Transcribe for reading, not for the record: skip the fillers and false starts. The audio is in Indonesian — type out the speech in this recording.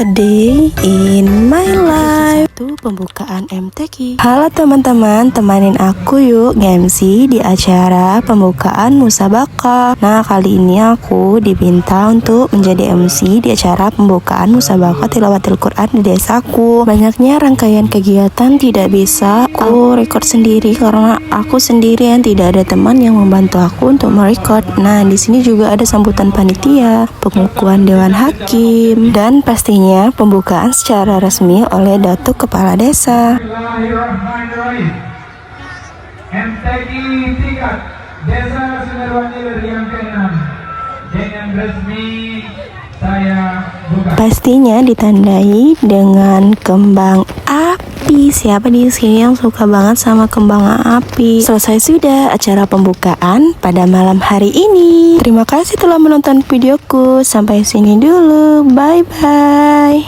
A day in my life. Itu pembukaan MTQ. Halo teman-teman, temanin aku yuk nge-MC di acara pembukaan musabaqah. Nah, kali ini aku diminta untuk menjadi MC di acara pembukaan musabaqah tilawatil Quran di desaku. Banyaknya rangkaian kegiatan tidak bisa aku record sendiri karena aku sendirian, tidak ada teman yang membantu aku untuk merecord. Nah, di sini juga ada sambutan panitia, pengukuhan dewan hakim, dan pastinya pembukaan secara resmi oleh Datuk Kepala Desa. Bismillahirrahmanirrahim. MTQ tingkat Desa Sumerwangilir yang ke-6 dengan resmi saya buka. Pastinya ditandai dengan kembang api. Siapa di sini yang suka banget sama kembang api? Selesai sudah acara pembukaan pada malam hari ini. Terima kasih telah menonton videoku. Sampai sini dulu. Bye bye.